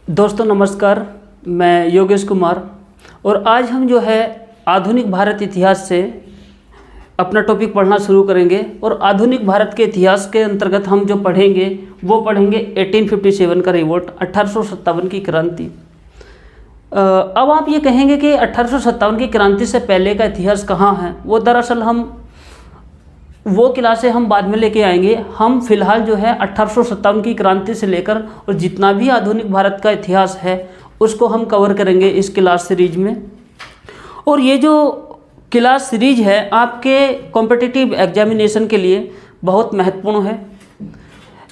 दोस्तों नमस्कार, मैं योगेश कुमार और आज हम जो है आधुनिक भारत इतिहास से अपना टॉपिक पढ़ना शुरू करेंगे। और आधुनिक भारत के इतिहास के अंतर्गत हम जो पढ़ेंगे वो पढ़ेंगे 1857 का रिवोल्ट, 1857 की क्रांति। अब आप ये कहेंगे कि 1857 की क्रांति से पहले का इतिहास कहाँ है। वो दरअसल वो क्लासें हम बाद में लेके आएंगे। हम फिलहाल जो है 1857 की क्रांति से लेकर और जितना भी आधुनिक भारत का इतिहास है उसको हम कवर करेंगे इस क्लास सीरीज में। और ये जो क्लास सीरीज है आपके कॉम्पिटिटिव एग्जामिनेशन के लिए बहुत महत्वपूर्ण है,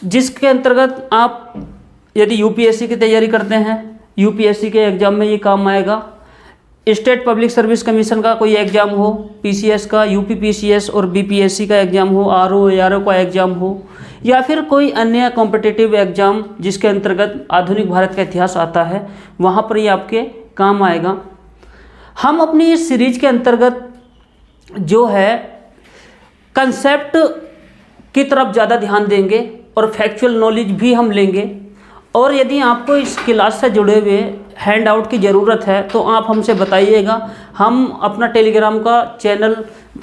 जिसके अंतर्गत आप यदि यूपीएससी की तैयारी करते हैं, यूपीएससी के एग्ज़ाम में ये काम आएगा। स्टेट पब्लिक सर्विस कमीशन का कोई एग्ज़ाम हो, पीसीएस का, यूपी पीसीएस और बीपीएससी का एग्ज़ाम हो, आरओ एआरओ का एग्ज़ाम हो, या फिर कोई अन्य कॉम्पिटिटिव एग्ज़ाम जिसके अंतर्गत आधुनिक भारत का इतिहास आता है, वहाँ पर ये आपके काम आएगा। हम अपनी इस सीरीज के अंतर्गत जो है कंसेप्ट की तरफ ज़्यादा ध्यान देंगे और फैक्चुअल नॉलेज भी हम लेंगे। और यदि आपको इस क्लास से जुड़े हुए हैंड आउट की ज़रूरत है तो आप हमसे बताइएगा। हम अपना टेलीग्राम का चैनल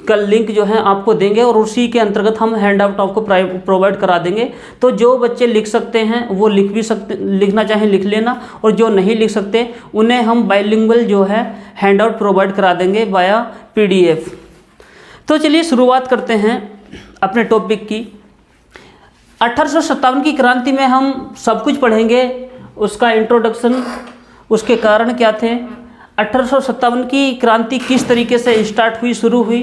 का लिंक जो है आपको देंगे और उसी के अंतर्गत हम हैंड आउट आपको प्रोवाइड करा देंगे। तो जो बच्चे लिख सकते हैं वो लिख भी सकते, लिखना चाहें लिख लेना, और जो नहीं लिख सकते उन्हें हम बाइलिंगुअल जो है हैंड आउट प्रोवाइड करा देंगे बाया PDF। तो चलिए शुरुआत करते हैं अपने टॉपिक की। 1857 की क्रांति में हम सब कुछ पढ़ेंगे, उसका इंट्रोडक्शन, उसके कारण क्या थे, 1857 की क्रांति किस तरीके से स्टार्ट हुई, शुरू हुई,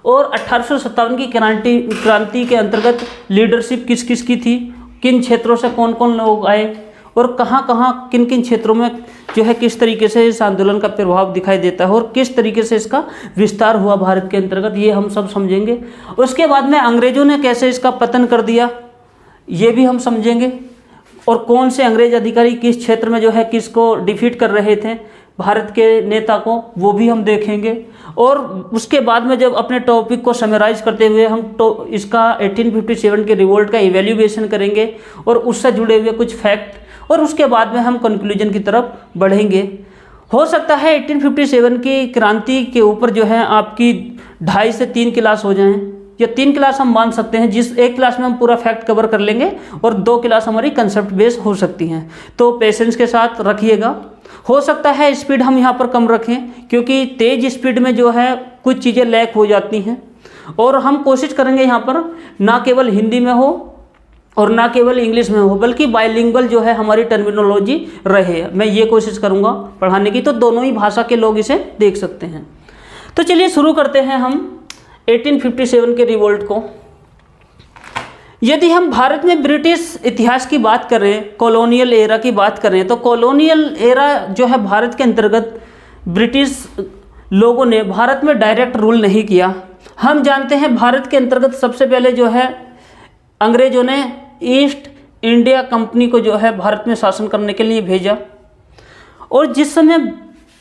और 1857 की क्रांति के अंतर्गत लीडरशिप किस किस की थी, किन क्षेत्रों से कौन कौन लोग आए और कहाँ कहाँ किन किन क्षेत्रों में जो है किस तरीके से इस आंदोलन का प्रभाव दिखाई देता है और किस तरीके से इसका विस्तार हुआ भारत के अंतर्गत, ये हम सब समझेंगे। उसके बाद में अंग्रेज़ों ने कैसे इसका पतन कर दिया ये भी हम समझेंगे, और कौन से अंग्रेज अधिकारी किस क्षेत्र में जो है किसको डिफीट कर रहे थे, भारत के नेता को, वो भी हम देखेंगे। और उसके बाद में जब अपने टॉपिक को समराइज करते हुए हम इसका 1857 के रिवोल्ट का इवैल्यूएशन करेंगे और उससे जुड़े हुए कुछ फैक्ट, और उसके बाद में हम कंक्लूजन की तरफ बढ़ेंगे। हो सकता है 1857 की क्रांति के ऊपर जो है आपकी 2.5 से 3 क्लास हो जाएं, या 3 क्लास हम मान सकते हैं, जिस एक क्लास में हम पूरा फैक्ट कवर कर लेंगे और 2 क्लास हमारी कंसेप्ट बेस हो सकती हैं। तो पेशेंस के साथ रखिएगा। हो सकता है स्पीड हम यहाँ पर कम रखें, क्योंकि तेज़ स्पीड में जो है कुछ चीज़ें लैक हो जाती हैं, और हम कोशिश करेंगे यहाँ पर ना केवल हिंदी में हो और ना केवल इंग्लिश में हो, बल्कि बाइलिंगुअल जो है हमारी टर्मिनोलॉजी रहे। मैं ये कोशिश करूँगा पढ़ाने की, तो दोनों ही भाषा के लोग इसे देख सकते हैं। तो चलिए शुरू करते हैं हम 1857 के रिवोल्ट को। यदि हम भारत में ब्रिटिश इतिहास की बात करें, कॉलोनियल एरा की बात करें, तो कॉलोनियल एरा जो है भारत के अंतर्गत ब्रिटिश लोगों ने भारत में डायरेक्ट रूल नहीं किया। हम जानते हैं भारत के अंतर्गत सबसे पहले जो है अंग्रेजों ने ईस्ट इंडिया कंपनी को जो है भारत में शासन करने के लिए भेजा, और जिस समय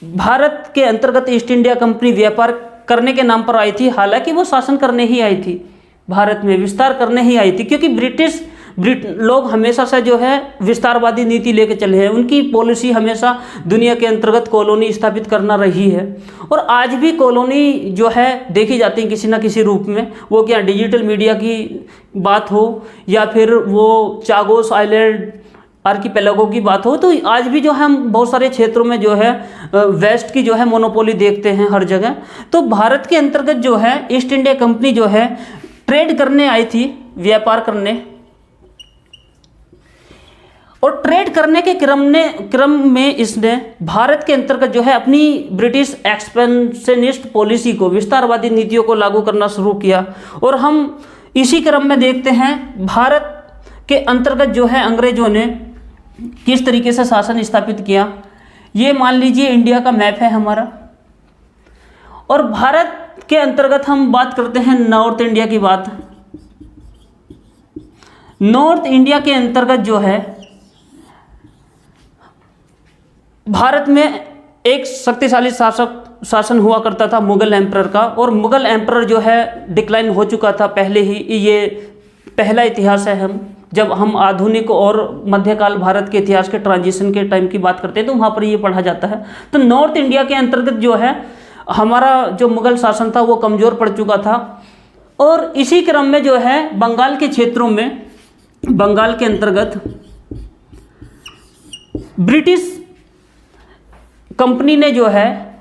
भारत के अंतर्गत ईस्ट इंडिया कंपनी व्यापार करने के नाम पर आई थी, हालांकि वो शासन करने ही आई थी, भारत में विस्तार करने ही आई थी, क्योंकि ब्रिटिश लोग हमेशा से जो है विस्तारवादी नीति लेके चले हैं। उनकी पॉलिसी हमेशा दुनिया के अंतर्गत कॉलोनी स्थापित करना रही है, और आज भी कॉलोनी जो है देखी जाती है किसी ना किसी रूप में। वो क्या डिजिटल मीडिया की बात हो या फिर वो चागोस आइलैंड आर्किपेलागो की बात हो, तो आज भी जो है हम बहुत सारे क्षेत्रों में जो है वेस्ट की जो है मोनोपोली देखते हैं हर जगह। तो भारत के अंतर्गत जो है ईस्ट इंडिया कंपनी जो है ट्रेड करने आई थी, व्यापार करने, और ट्रेड करने के क्रम में इसने भारत के अंतर्गत जो है अपनी ब्रिटिश एक्सपेंशनिस्ट पॉलिसी को, विस्तारवादी नीतियों को लागू करना शुरू किया। और हम इसी क्रम में देखते हैं भारत के अंतर्गत जो है अंग्रेजों ने किस तरीके से शासन स्थापित किया। ये मान लीजिए इंडिया का मैप है हमारा, और भारत के अंतर्गत हम बात करते हैं नॉर्थ इंडिया की बात। नॉर्थ इंडिया के अंतर्गत जो है भारत में एक शक्तिशाली शासन हुआ करता था मुगल एम्परर का, और मुगल एम्परर जो है डिक्लाइन हो चुका था पहले ही। ये पहला इतिहास है हम जब हम आधुनिक और मध्यकाल भारत के इतिहास के ट्रांजिशन के टाइम की बात करते हैं तो वहाँ पर ये पढ़ा जाता है। तो नॉर्थ इंडिया के अंतर्गत जो है हमारा जो मुगल शासन था वो कमज़ोर पड़ चुका था, और इसी क्रम में जो है बंगाल के क्षेत्रों में, बंगाल के अंतर्गत ब्रिटिश कंपनी ने जो है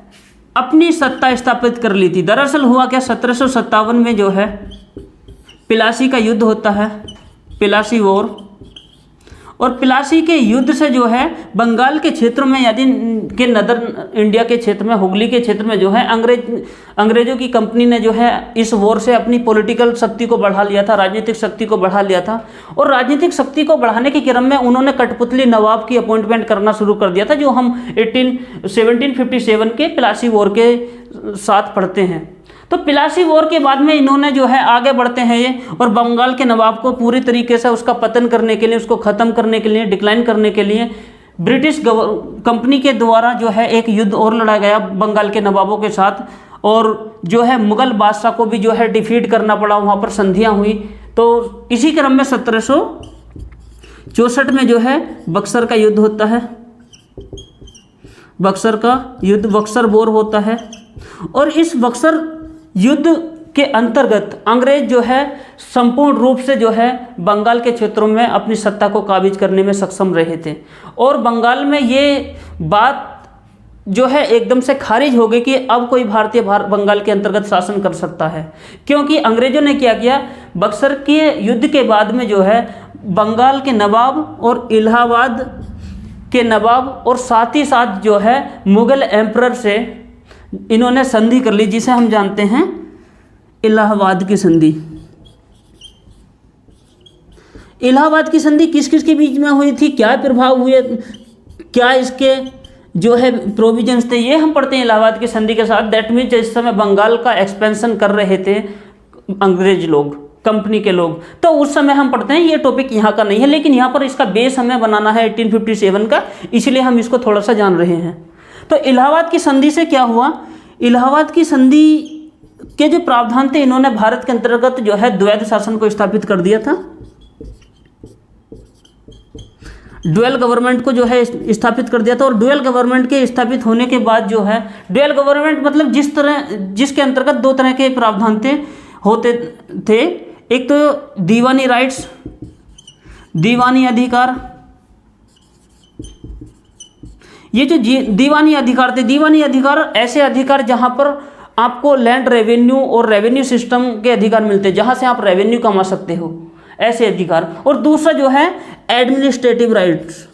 अपनी सत्ता स्थापित कर ली थी। दरअसल हुआ क्या, 1757 में जो है प्लासी का युद्ध होता है, प्लासी वॉर, और प्लासी के युद्ध से जो है बंगाल के क्षेत्र में यानी के नदर्न इंडिया के क्षेत्र में, हुगली के क्षेत्र में जो है अंग्रेजों की कंपनी ने जो है इस वॉर से अपनी पॉलिटिकल शक्ति को बढ़ा लिया था, राजनीतिक शक्ति को बढ़ा लिया था। और राजनीतिक शक्ति को बढ़ाने के क्रम में उन्होंने कठपुतली नवाब की अपॉइंटमेंट करना शुरू कर दिया था, जो हम 1757 के प्लासी वॉर के साथ पढ़ते हैं। तो प्लासी वॉर के बाद में इन्होंने जो है आगे बढ़ते हैं ये, और बंगाल के नवाब को पूरी तरीके से उसका पतन करने के लिए, उसको ख़त्म करने के लिए, डिक्लाइन करने के लिए ब्रिटिश कंपनी के द्वारा जो है एक युद्ध और लड़ा गया बंगाल के नवाबों के साथ, और जो है मुग़ल बादशाह को भी जो है डिफीट करना पड़ा, वहाँ पर संधियाँ हुई। तो इसी क्रम में 1764 में जो है बक्सर का युद्ध होता है, बक्सर का युद्ध, बक्सर वॉर होता है। और इस बक्सर युद्ध के अंतर्गत अंग्रेज जो है संपूर्ण रूप से जो है बंगाल के क्षेत्रों में अपनी सत्ता को काबिज करने में सक्षम रहे थे, और बंगाल में ये बात जो है एकदम से खारिज हो गई कि अब कोई भारतीय बंगाल के अंतर्गत शासन कर सकता है, क्योंकि अंग्रेजों ने क्या किया, बक्सर के युद्ध के बाद में जो है बंगाल के नवाब और इलाहाबाद के नवाब और साथ ही साथ जो है मुग़ल एम्परर से इन्होंने संधि कर ली, जिसे हम जानते हैं इलाहाबाद की संधि। इलाहाबाद की संधि किस किस के बीच में हुई थी, क्या प्रभाव हुए, क्या इसके जो है प्रोविजंस थे, ये हम पढ़ते हैं इलाहाबाद की संधि के साथ। दैट मीन्स जिस समय बंगाल का एक्सपेंशन कर रहे थे अंग्रेज लोग, कंपनी के लोग, तो उस समय हम पढ़ते हैं। ये टॉपिक यहाँ का नहीं है, लेकिन यहाँ पर इसका बेस हमें बनाना है 1857 का, इसलिए हम इसको थोड़ा सा जान रहे हैं। तो इलाहाबाद की संधि से क्या हुआ, इलाहाबाद की संधि के जो प्रावधान थे, इन्होंने भारत के अंतर्गत जो है द्वैध शासन को स्थापित कर दिया था। ड्यूअल गवर्नमेंट को जो है स्थापित कर दिया था, और ड्यूअल गवर्नमेंट के स्थापित होने के बाद जो है ड्यूअल गवर्नमेंट मतलब जिसके अंतर्गत दो तरह के प्रावधान होते थे, एक तो दीवानी राइट्स, दीवानी अधिकार। ये जो दीवानी अधिकार थे, दीवानी अधिकार ऐसे अधिकार जहां पर आपको लैंड रेवेन्यू और रेवेन्यू सिस्टम के अधिकार मिलते हैं, जहां से आप रेवेन्यू कमा सकते हो, ऐसे अधिकार। और दूसरा जो है एडमिनिस्ट्रेटिव राइट्स,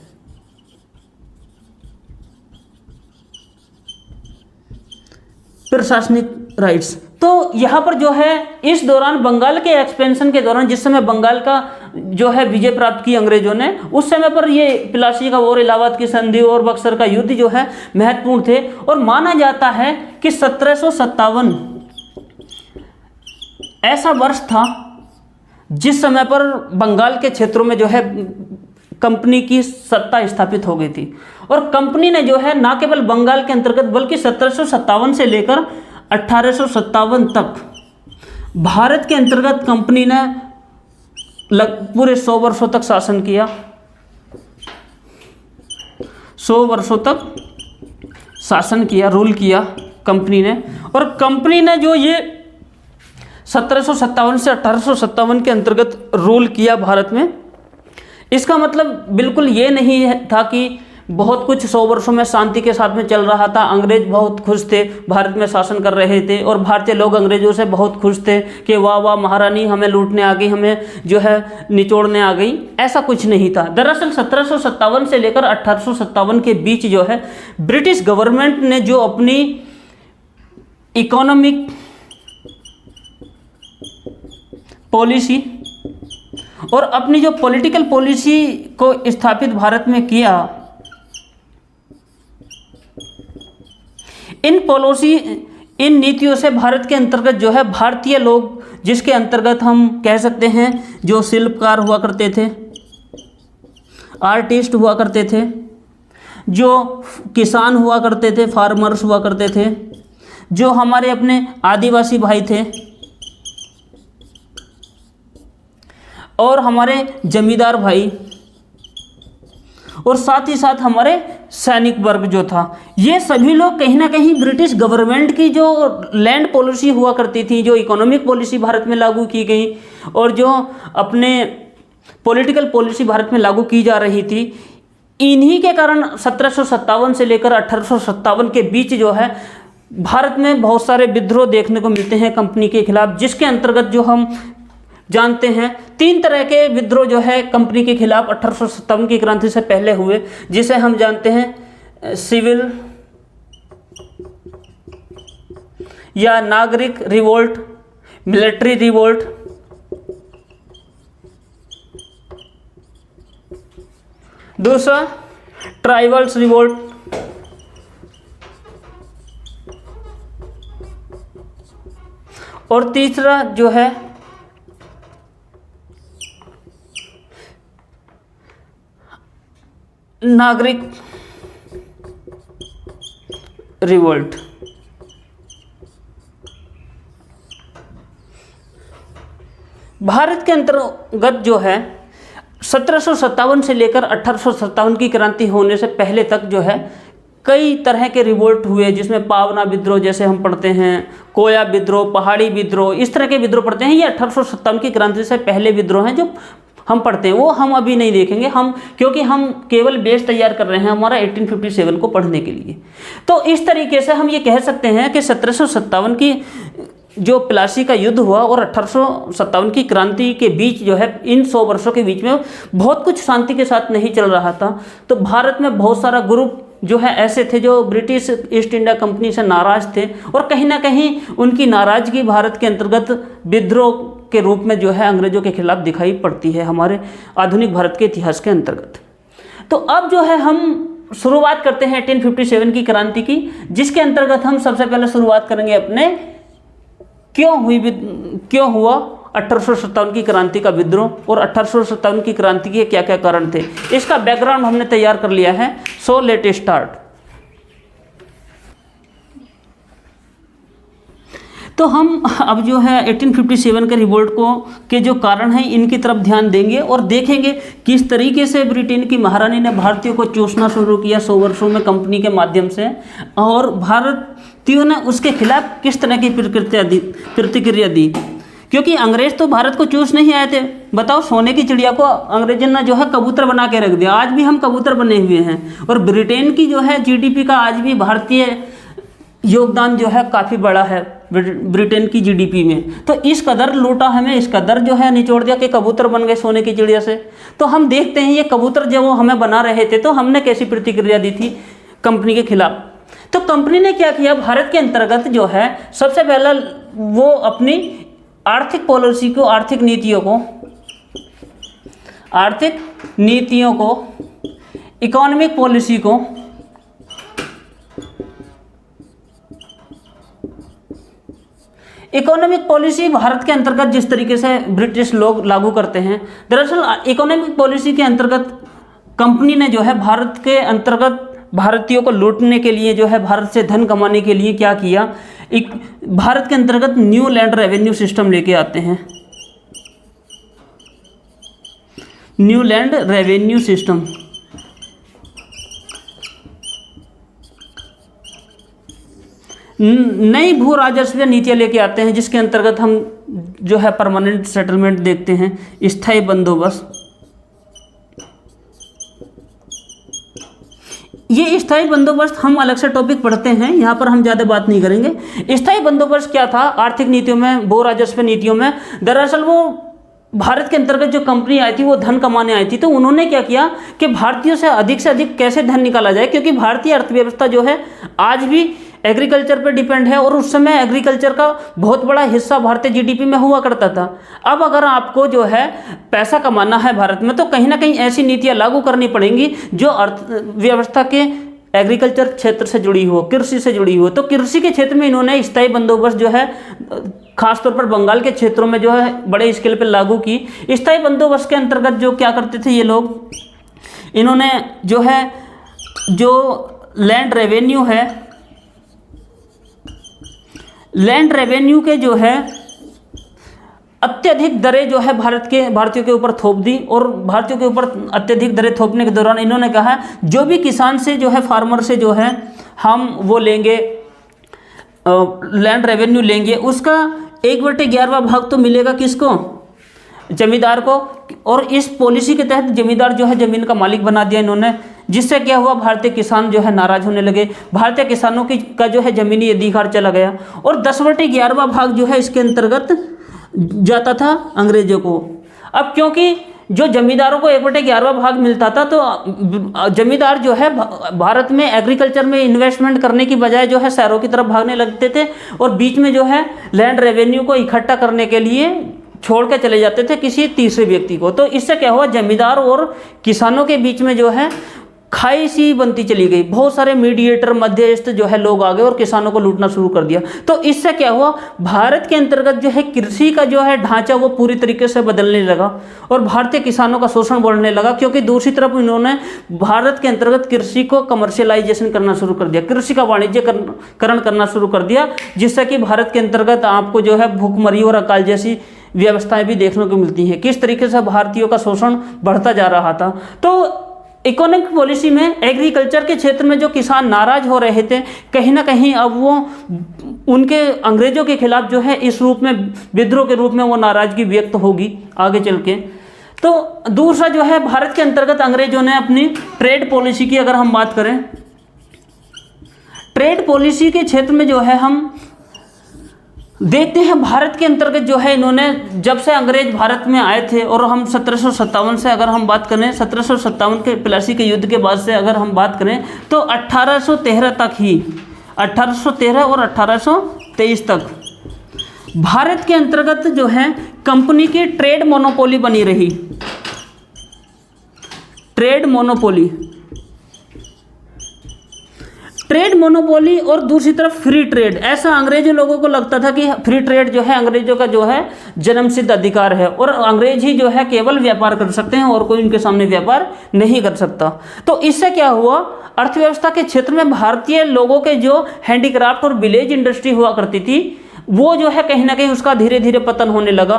प्रशासनिक राइट्स। तो यहाँ पर जो है इस दौरान बंगाल के एक्सपेंशन के दौरान, जिस समय बंगाल का जो है विजय प्राप्त की अंग्रेजों ने, उस समय पर ये प्लासी का वॉर, इलाहाबाद की संधि और बक्सर का युद्ध जो है महत्वपूर्ण थे। और माना जाता है कि 1757 ऐसा वर्ष था जिस समय पर बंगाल के क्षेत्रों में जो है कंपनी की सत्ता स्थापित हो गई थी, और कंपनी ने जो है ना केवल बंगाल के अंतर्गत बल्कि 1757 से लेकर 1857 तक भारत के अंतर्गत कंपनी ने पूरे 100 वर्षों तक शासन किया, 100 वर्षों तक शासन किया, रूल किया कंपनी ने। और कंपनी ने जो ये 1757 से 1857 के अंतर्गत रूल किया भारत में, इसका मतलब बिल्कुल ये नहीं था कि बहुत कुछ 100 वर्षों में शांति के साथ में चल रहा था, अंग्रेज बहुत खुश थे, भारत में शासन कर रहे थे, और भारतीय लोग अंग्रेजों से बहुत खुश थे कि वाह वाह महारानी हमें लूटने आ गई, हमें जो है निचोड़ने आ गई। ऐसा कुछ नहीं था। दरअसल 1757 से लेकर 1857 के बीच जो है ब्रिटिश गवर्नमेंट ने जो अपनी इकोनॉमिक पॉलिसी और अपनी जो पॉलिटिकल पॉलिसी को स्थापित भारत में किया, इन नीतियों से भारत के अंतर्गत जो है भारतीय लोग, जिसके अंतर्गत हम कह सकते हैं जो शिल्पकार हुआ करते थे, आर्टिस्ट हुआ करते थे, जो किसान हुआ करते थे, फार्मर्स हुआ करते थे, जो हमारे अपने आदिवासी भाई थे, और हमारे जमींदार भाई और साथ ही साथ हमारे सैनिक वर्ग जो था, ये सभी लोग कहीं ना कहीं ब्रिटिश गवर्नमेंट की जो लैंड पॉलिसी हुआ करती थी, जो इकोनॉमिक पॉलिसी भारत में लागू की गई और जो अपने पॉलिटिकल पॉलिसी भारत में लागू की जा रही थी, इन्हीं के कारण 1757 से लेकर 1857 के बीच जो है भारत में बहुत सारे विद्रोह देखने को मिलते हैं कंपनी के खिलाफ, जिसके अंतर्गत जो हम जानते हैं 3 तरह के विद्रोह जो है कंपनी के खिलाफ 1857 की क्रांति से पहले हुए, जिसे हम जानते हैं सिविल या नागरिक रिवोल्ट, मिलिट्री रिवोल्ट, दूसरा ट्राइबल्स रिवोल्ट, और तीसरा जो है नागरिक रिवोल्ट। भारत के अंतर्गत जो है 1757 से लेकर 1857 की क्रांति होने से पहले तक जो है कई तरह के रिवोल्ट हुए, जिसमें पावना विद्रोह जैसे हम पढ़ते हैं, कोया विद्रोह, पहाड़ी विद्रोह, इस तरह के विद्रोह पढ़ते हैं। ये 1857 की क्रांति से पहले विद्रोह हैं जो हम पढ़ते हैं, वो हम अभी नहीं देखेंगे, क्योंकि हम केवल बेस तैयार कर रहे हैं हमारा 1857 को पढ़ने के लिए। तो इस तरीके से हम ये कह सकते हैं कि 1757 की जो प्लासी का युद्ध हुआ और 1857 की क्रांति के बीच जो है, इन 100 वर्षों के बीच में बहुत कुछ शांति के साथ नहीं चल रहा था। तो भारत में बहुत सारा ग्रुप जो है ऐसे थे जो ब्रिटिश ईस्ट इंडिया कंपनी से नाराज थे, और कहीं ना कहीं उनकी नाराजगी भारत के अंतर्गत विद्रोह के रूप में जो है अंग्रेजों के खिलाफ दिखाई पड़ती है हमारे आधुनिक भारत के इतिहास के अंतर्गत। तो अब जो है हम शुरुआत करते हैं 1857 की क्रांति की, जिसके अंतर्गत हम सबसे पहले शुरुआत करेंगे अपने क्यों हुआ 1857 की क्रांति का विद्रोह, और 1857 की क्रांति के क्या क्या कारण थे, इसका बैकग्राउंड हमने तैयार कर लिया है। So let start. तो हम अब जो है 1857 के रिवोल्ट के जो कारण हैं इनकी तरफ ध्यान देंगे और देखेंगे किस तरीके से ब्रिटेन की महारानी ने भारतीयों को चूसना शुरू किया 100 वर्षों में कंपनी के माध्यम से, और भारतीयों ने उसके खिलाफ किस तरह की प्रतिक्रिया दी, क्योंकि अंग्रेज तो भारत को चूस नहीं आए थे। बताओ, सोने की चिड़िया को अंग्रेजों ने जो है कबूतर बना के रख दिया। आज भी हम कबूतर बने हुए हैं, और ब्रिटेन की जो है जीडीपी का आज भी भारतीय योगदान जो है काफ़ी बड़ा है ब्रिटेन की जीडीपी में। तो इस कदर लूटा हमें, इस कदर जो है निचोड़ दिया कि कबूतर बन गए सोने की चिड़िया से। तो हम देखते हैं ये कबूतर जब वो हमें बना रहे थे तो हमने कैसी प्रतिक्रिया दी थी कंपनी के खिलाफ। तो कंपनी ने क्या किया, भारत के अंतर्गत जो है सबसे पहला वो अपनी आर्थिक पॉलिसी को, आर्थिक नीतियों को, इकोनॉमिक पॉलिसी को इकोनॉमिक पॉलिसी भारत के अंतर्गत जिस तरीके से ब्रिटिश लोग लागू करते हैं, दरअसल इकोनॉमिक पॉलिसी के अंतर्गत कंपनी ने जो है भारत के अंतर्गत भारतीयों को लूटने के लिए जो है, भारत से धन कमाने के लिए क्या किया, एक भारत के अंतर्गत न्यू लैंड रेवेन्यू सिस्टम लेके आते हैं। न्यू लैंड रेवेन्यू सिस्टम नई भू राजस्व नीतियाँ लेके आते हैं, जिसके अंतर्गत हम जो है परमानेंट सेटलमेंट देखते हैं, स्थायी बंदोबस्त। ये स्थायी बंदोबस्त हम अलग से टॉपिक पढ़ते हैं, यहाँ पर हम ज़्यादा बात नहीं करेंगे। स्थायी बंदोबस्त क्या था आर्थिक नीतियों में, भू राजस्व नीतियों में, दरअसल वो भारत के अंतर्गत जो कंपनी आई थी वो धन कमाने आई थी। तो उन्होंने क्या किया कि भारतीयों से अधिक कैसे धन निकाला जाए, क्योंकि भारतीय अर्थव्यवस्था जो है आज भी एग्रीकल्चर पर डिपेंड है, और उस समय एग्रीकल्चर का बहुत बड़ा हिस्सा भारतीय जीडीपी में हुआ करता था। अब अगर आपको जो है पैसा कमाना है भारत में, तो कहीं ना कहीं ऐसी नीतियाँ लागू करनी पड़ेंगी जो अर्थव्यवस्था के एग्रीकल्चर क्षेत्र से जुड़ी हो, कृषि से जुड़ी हो। तो कृषि के क्षेत्र में इन्होंने स्थायी बंदोबस्त जो है खासतौर पर बंगाल के क्षेत्रों में जो है बड़े स्केल पर लागू की। स्थायी बंदोबस्त के अंतर्गत जो क्या करते थे ये लोग, इन्होंने जो है जो लैंड रेवेन्यू है, लैंड रेवेन्यू के जो है अत्यधिक दरें जो है भारतीयों के ऊपर थोप दी, और भारतीयों के ऊपर अत्यधिक दरें थोपने के दौरान इन्होंने कहा जो भी किसान से जो है, फार्मर से जो है हम वो लेंगे, लैंड रेवेन्यू लेंगे, उसका 1/11वां भाग तो मिलेगा किसको? जमींदार को। और इस पॉलिसी के तहत जमींदार जो है ज़मीन का मालिक बना दिया इन्होंने, जिससे क्या हुआ, भारतीय किसान जो है नाराज होने लगे, भारतीय किसानों का जो है ज़मीनी अधिकार चला गया, और 10/11वां भाग जो है इसके अंतर्गत जाता था अंग्रेजों को। अब क्योंकि जो जमींदारों को 1/11वां भाग मिलता था, तो जमींदार जो है भारत में एग्रीकल्चर में इन्वेस्टमेंट करने की बजाय जो है शहरों की तरफ भागने लगते थे, और बीच में जो है लैंड रेवेन्यू को इकट्ठा करने के लिए छोड़ के चले जाते थे किसी तीसरे व्यक्ति को। तो इससे क्या हुआ, जमींदार और किसानों के बीच में जो है खाई सी बनती चली गई, बहुत सारे मीडिएटर, मध्यस्थ जो है लोग आ गए और किसानों को लूटना शुरू कर दिया। तो इससे क्या हुआ, भारत के अंतर्गत जो है कृषि का जो है ढांचा वो पूरी तरीके से बदलने लगा, और भारतीय किसानों का शोषण बढ़ने लगा, क्योंकि दूसरी तरफ इन्होंने भारत के अंतर्गत कृषि को कमर्शियलाइजेशन करना शुरू कर दिया, कृषि का वाणिज्यकरण करना शुरू कर दिया, जिससे कि भारत के अंतर्गत आपको जो है भूखमरी और अकाल जैसी व्यवस्थाएं भी देखने को मिलती हैं। किस तरीके से भारतीयों का शोषण बढ़ता जा रहा था। तो इकोनॉमिक पॉलिसी में एग्रीकल्चर के क्षेत्र में जो किसान नाराज हो रहे थे, कहीं ना कहीं अब वो उनके अंग्रेजों के खिलाफ जो है इस रूप में विद्रोह के रूप में वो नाराजगी व्यक्त होगी आगे चल के। तो दूसरा जो है, भारत के अंतर्गत अंग्रेजों ने अपनी ट्रेड पॉलिसी की अगर हम बात करें, ट्रेड पॉलिसी के क्षेत्र में जो है हम देखते हैं, भारत के अंतर्गत जो है इन्होंने, जब से अंग्रेज भारत में आए थे, और हम 1757 से अगर हम बात करें, 1757 के प्लासी के युद्ध के बाद से अगर हम बात करें, तो 1813 तक ही, 1813 और 1823 तक भारत के अंतर्गत जो है कंपनी की ट्रेड मोनोपोली बनी रही, ट्रेड मोनोपोली, ट्रेड मोनोपोली, और दूसरी तरफ फ्री ट्रेड। ऐसा अंग्रेजों लोगों को लगता था कि फ्री ट्रेड जो है अंग्रेजों का जो है जन्मसिद्ध अधिकार है, और अंग्रेज ही जो है केवल व्यापार कर सकते हैं और कोई उनके सामने व्यापार नहीं कर सकता। तो इससे क्या हुआ, अर्थव्यवस्था के क्षेत्र में भारतीय लोगों के जो हैंडीक्राफ्ट और विलेज इंडस्ट्री हुआ करती थी, वो जो है कहीं ना कहीं उसका धीरे धीरे पतन होने लगा,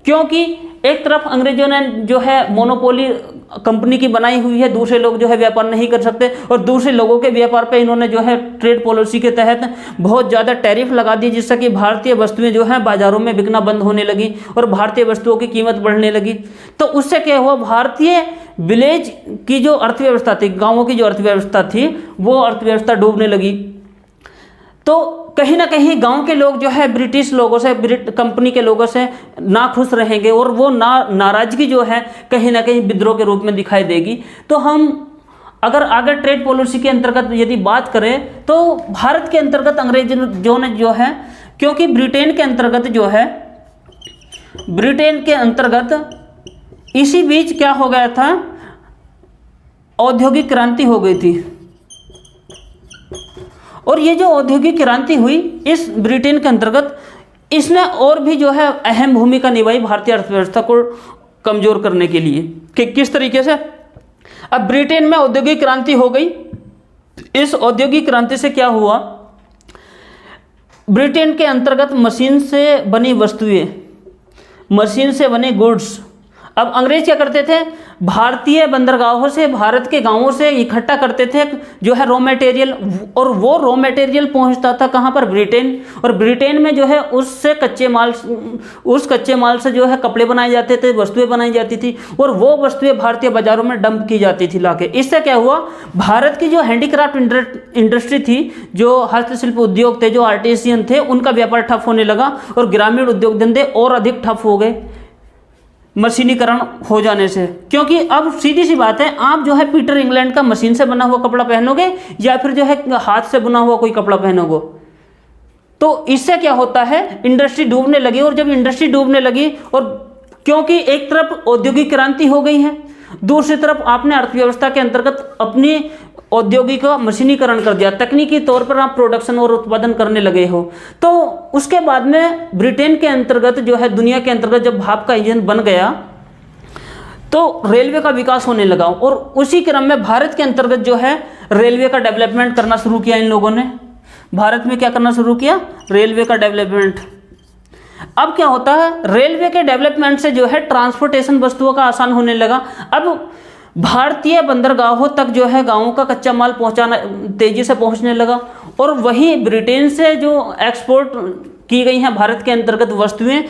क्योंकि एक तरफ अंग्रेजों ने जो है मोनोपोली कंपनी की बनाई हुई है, दूसरे लोग जो है व्यापार नहीं कर सकते, और दूसरे लोगों के व्यापार पे इन्होंने जो है ट्रेड पॉलिसी के तहत बहुत ज़्यादा टैरिफ लगा दी, जिससे कि भारतीय वस्तुएं जो है बाजारों में बिकना बंद होने लगी और भारतीय वस्तुओं की कीमत बढ़ने लगी। तो उससे क्या हुआ, भारतीय विलेज की जो अर्थव्यवस्था थी, गाँवों की जो अर्थव्यवस्था थी, वो अर्थव्यवस्था डूबने लगी। तो कहीं ना कहीं गांव के लोग जो है ब्रिटिश लोगों से, कंपनी के लोगों से नाखुश रहेंगे, और वो नाराजगी जो है कहीं ना कहीं विद्रोह के रूप में दिखाई देगी। तो हम अगर आगे ट्रेड पॉलिसी के अंतर्गत यदि बात करें, तो भारत के अंतर्गत अंग्रेजों ने जो है, क्योंकि ब्रिटेन के अंतर्गत जो है, ब्रिटेन के अंतर्गत इसी बीच क्या हो गया था, औद्योगिक क्रांति हो गई थी, और ये जो औद्योगिक क्रांति हुई इस ब्रिटेन के अंतर्गत, इसने और भी जो है अहम भूमिका निभाई भारतीय अर्थव्यवस्था को कमजोर करने के लिए। कि किस तरीके से, अब ब्रिटेन में औद्योगिक क्रांति हो गई, इस औद्योगिक क्रांति से क्या हुआ, ब्रिटेन के अंतर्गत मशीन से बनी वस्तुएं, मशीन से बने गुड्स, अब अंग्रेज क्या करते थे, भारतीय बंदरगाहों से, भारत के गांवों से इकट्ठा करते थे जो है रॉ मटेरियल, और वो रॉ मटेरियल पहुंचता था कहां पर, ब्रिटेन, और ब्रिटेन में जो है उससे उस कच्चे माल से जो है कपड़े बनाए जाते थे, वस्तुएं बनाई जाती थी, और वो वस्तुएं भारतीय बाजारों में डंप की जाती थी लाके। इससे क्या हुआ, भारत की जो हैंडीक्राफ्ट इंडस्ट्री थी, जो हस्तशिल्प उद्योग थे, जो आर्टिसियन थे, उनका व्यापार ठप होने लगा, और ग्रामीण उद्योग धंधे और अधिक ठप हो गए मशीनीकरण हो जाने से। क्योंकि अब सीधी सी बात है, आप जो है पीटर इंग्लैंड का मशीन से बना हुआ कपड़ा पहनोगे या फिर जो है हाथ से बुना हुआ कोई कपड़ा पहनोगे, तो इससे क्या होता है, इंडस्ट्री डूबने लगी। और जब इंडस्ट्री डूबने लगी, और क्योंकि एक तरफ औद्योगिक क्रांति हो गई है, दूसरी तरफ आपने अर्थव्यवस्था के अंतर्गत अपनी औद्योगिक का मशीनीकरण कर दिया, तकनीकी तौर पर आप प्रोडक्शन और उत्पादन करने लगे हो। तो उसके बाद में ब्रिटेन के अंतर्गत जो है, दुनिया के अंतर्गत जब भाप का इंजन बन गया, तो रेलवे का विकास होने लगा, और उसी क्रम में भारत के अंतर्गत जो है रेलवे का डेवलपमेंट करना शुरू किया इन लोगों ने। भारत में क्या करना शुरू किया, रेलवे का डेवलपमेंट। अब क्या होता है, रेलवे के डेवलपमेंट से जो है ट्रांसपोर्टेशन वस्तुओं का आसान होने लगा। अब भारतीय बंदरगाहों तक जो है गांवों का कच्चा माल पहुंचाना तेजी से पहुंचने लगा, और वहीं ब्रिटेन से जो एक्सपोर्ट की गई हैं भारत के अंतर्गत वस्तुएं,